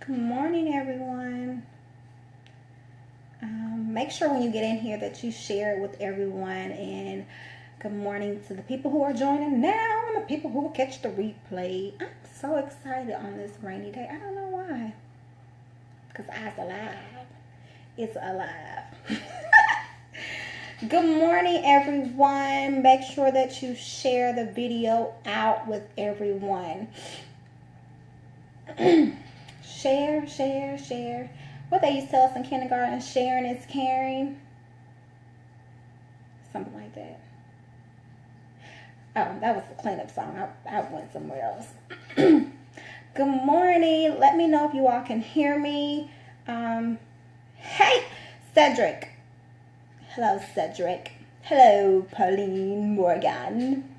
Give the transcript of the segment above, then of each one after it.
Good morning, everyone. Make sure when you get in here that you share it with everyone. And good morning to the people who are joining now and the people who will catch the replay. I'm so excited on this rainy day. I don't know why. Because I's alive. It's alive. Good morning, everyone. Make sure that you share the video out with everyone. Share. What they used to tell us in kindergarten, sharing is caring. Something like that. Oh, that was the cleanup song. I went somewhere else. Good morning. Let me know if you all can hear me. Hey, Cedric. Hello, Cedric. Hello, Pauline Morgan.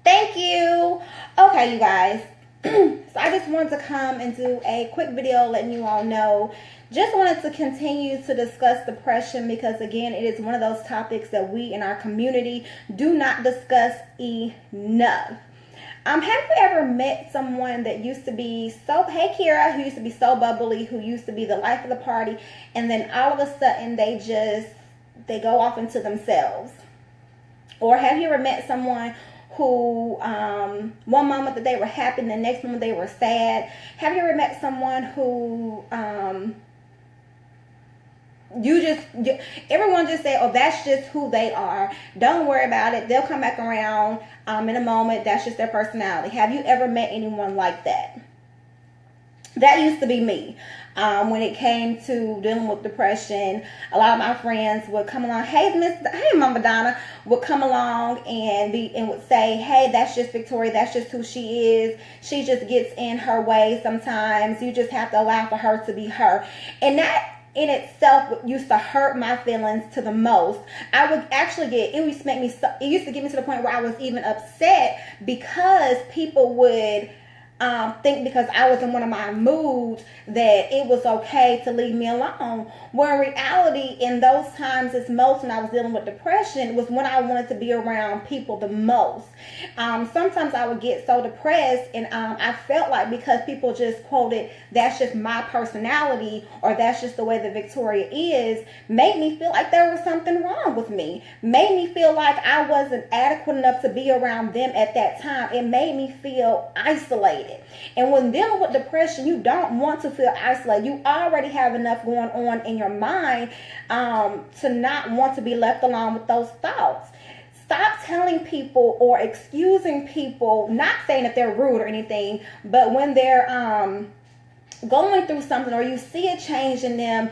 Thank you. Okay, you guys. So I just wanted to come and do a quick video letting you all know. Just wanted to continue to discuss depression because, again, it is one of those topics that we in our community do not discuss enough. Have you ever met someone that used to be hey Kira, who used to be so bubbly, who used to be the life of the party, and then all of a sudden they go off into themselves? Or have you ever met someone who one moment that they were happy and the next moment they were sad? Have you ever met someone who everyone just say, oh, that's just who they are, don't worry about it, they'll come back around in a moment, that's just their personality? Have you ever met anyone like that? That used to be me. When it came to dealing with depression, a lot of my friends would come along. Hey, Mama Donna would come along and would say, hey, that's just Victoria. That's just who she is. She just gets in her way sometimes. You just have to allow for her to be her. And that in itself used to hurt my feelings to the most. I would actually it used to get me to the point where I was even upset because people would think because I was in one of my moods that it was okay to leave me alone. Where in reality, in those times it's most when I was dealing with depression, was when I wanted to be around people the most. Sometimes I would get so depressed and I felt like because people just quoted, that's just my personality, or that's just the way that Victoria is, made me feel like there was something wrong with me. Made me feel like I wasn't adequate enough to be around them at that time. It made me feel isolated. And when dealing with depression, you don't want to feel isolated. You already have enough going on in your mind to not want to be left alone with those thoughts. Stop telling people or excusing people, not saying that they're rude or anything, but when they're going through something or you see a change in them,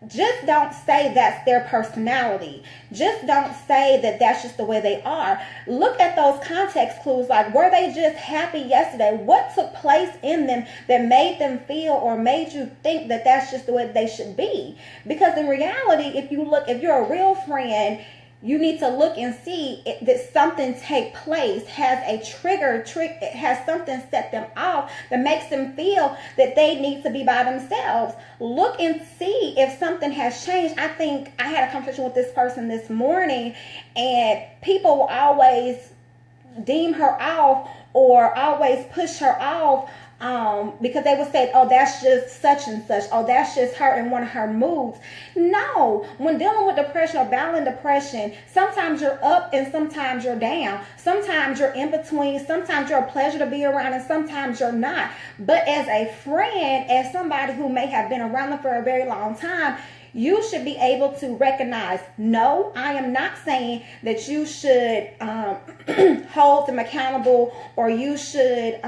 just don't say that's their personality. Just don't say that that's just the way they are. Look at those context clues. Like, were they just happy yesterday? What took place in them that made them feel or made you think that that's just the way they should be? Because in reality, if you're a real friend, you need to look and see that something take place, has a has something set them off that makes them feel that they need to be by themselves. Look and see if something has changed. I think I had a conversation with this person this morning, and people will always deem her off or always push her off because they would say, oh, that's just such and such. Oh, that's just her in one of her moods. No, when dealing with depression or battling depression, sometimes you're up and sometimes you're down. Sometimes you're in between. Sometimes you're a pleasure to be around and sometimes you're not. But as a friend, as somebody who may have been around them for a very long time, you should be able to recognize, no, I am not saying that you should hold them accountable or you should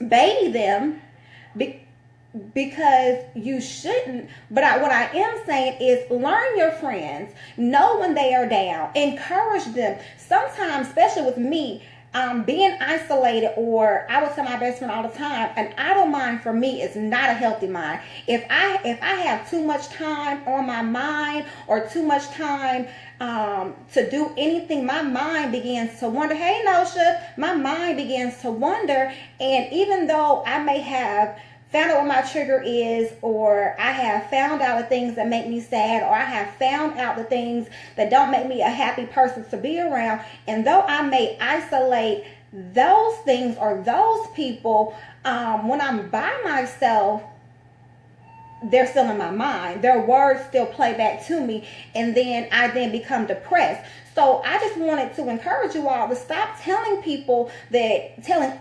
baby them because you shouldn't. But what I am saying is learn your friends, know when they are down, encourage them. Sometimes, especially with me, being isolated, or I would tell my best friend all the time, an idle mind for me is not a healthy mind. If I have too much time on my mind or too much time to do anything, my mind begins to wonder. Hey, Nosha, my mind begins to wonder. And even though I may have found out what my trigger is, or I have found out the things that make me sad, or I have found out the things that don't make me a happy person to be around, and though I may isolate those things or those people, when I'm by myself, they're still in my mind. Their words still play back to me, and then I then become depressed. So I just wanted to encourage you all to stop telling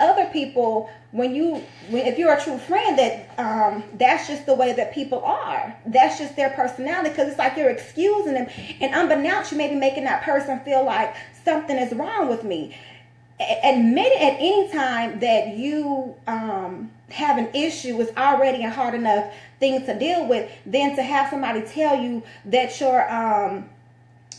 other people if you're a true friend that that's just the way that people are. That's just their personality, because it's like you're excusing them, and unbeknownst, you may be making that person feel like something is wrong with me. Admit it at any time that you have an issue is already a hard enough thing to deal with, than to have somebody tell you that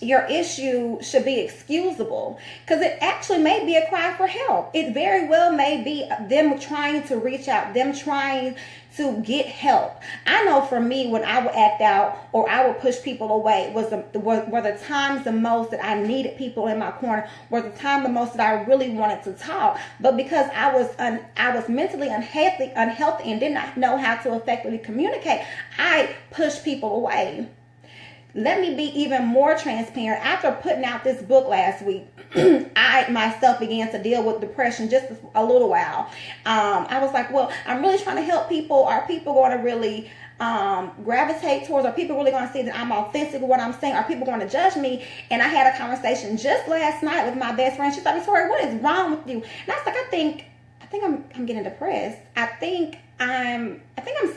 your issue should be excusable, because it actually may be a cry for help. It very well may be them trying to reach out, them trying to get help. I know for me, when I would act out or I would push people away were the times the most that I needed people in my corner, were the time the most that I really wanted to talk. But because I was mentally unhealthy and did not know how to effectively communicate, I pushed people away. Let me be even more transparent. After putting out this book last week, I myself began to deal with depression just a little while. I was like, well, I'm really trying to help people. Are people going to really gravitate towards? Are people really going to see that I'm authentic with what I'm saying? Are people going to judge me? And I had a conversation just last night with my best friend. She's like, Victoria, what is wrong with you? And I was like, I think I'm getting depressed. I think I'm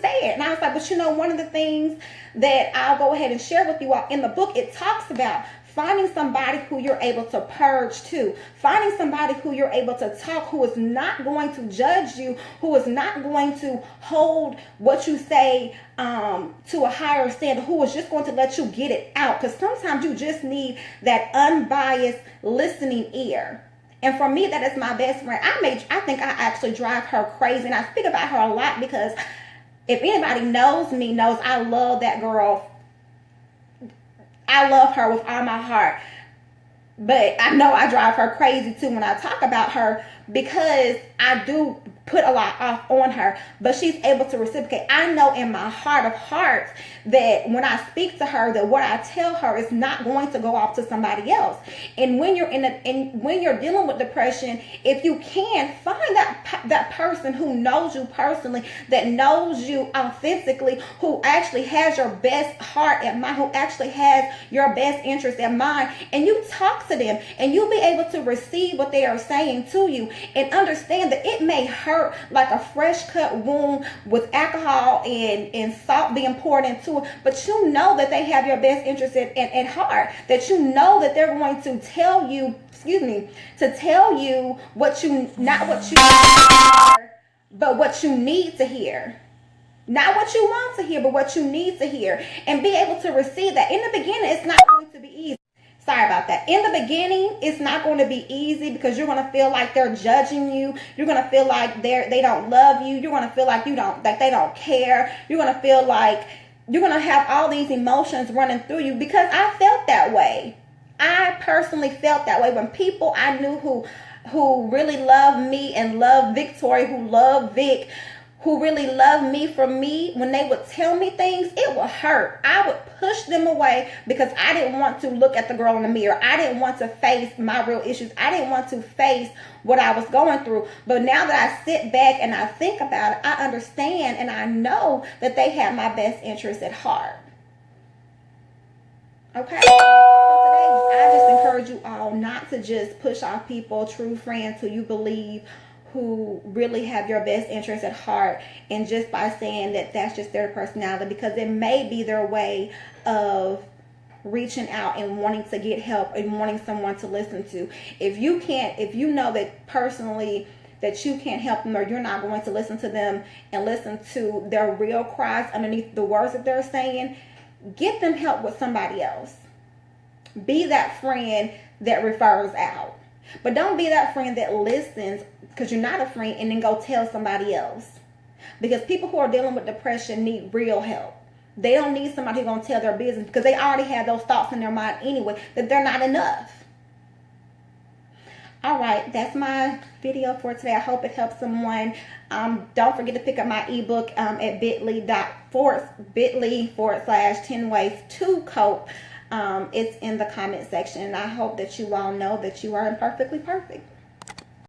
sad. And I was like, but one of the things that I'll go ahead and share with you all in the book, it talks about finding somebody who you're able to purge to, finding somebody who you're able to talk, who is not going to judge you, who is not going to hold what you say to a higher standard, who is just going to let you get it out. Because sometimes you just need that unbiased listening ear. And for me, that is my best friend. I think I actually drive her crazy. And I speak about her a lot because if anybody knows me, knows I love that girl. I love her with all my heart. But I know I drive her crazy too when I talk about her, because I do put a lot off on her, but she's able to reciprocate. I know in my heart of hearts that when I speak to her, that what I tell her is not going to go off to somebody else. And when you're when you're dealing with depression, if you can find that person who knows you personally, that knows you authentically, who actually has your best heart at mind, who actually has your best interest at mind, and you talk to them, and you'll be able to receive what they are saying to you, and understand that it may hurt like a fresh cut wound with alcohol and salt being poured into it, but you know that they have your best interest at heart, that you know that they're going to tell you, what you, not what you hear, but what you need to hear. Not what you want to hear, but what you need to hear, and be able to receive that. In the beginning, it's not going to be easy. Sorry about that. In the beginning, it's not going to be easy, because you're going to feel like they're judging you. You're going to feel like they don't love you. You're going to feel like they don't care. You're going to feel like you're going to have all these emotions running through you, because I felt that way. I personally felt that way when people I knew who really loved me and loved Victoria, who loved Vic, who really loved me for me, when they would tell me things, it would hurt. I would push them away because I didn't want to look at the girl in the mirror. I didn't want to face my real issues. I didn't want to face what I was going through. But now that I sit back and I think about it, I understand and I know that they have my best interest at heart. Okay? So today, I just encourage you all not to just push off people, true friends who you believe, who really have your best interest at heart, and just by saying that that's just their personality, because it may be their way of reaching out and wanting to get help and wanting someone to listen to. If you know that personally that you can't help them, or you're not going to listen to them and listen to their real cries underneath the words that they're saying, get them help with somebody else. Be that friend that refers out. But don't be that friend that listens because you're not a friend and then go tell somebody else. Because people who are dealing with depression need real help. They don't need somebody who's going to tell their business, because they already have those thoughts in their mind anyway, that they're not enough. All right, that's my video for today. I hope it helps someone. Don't forget to pick up my ebook at bit.ly/10 ways to cope. It's in the comment section. And I hope that you all know that you are imperfectly perfect.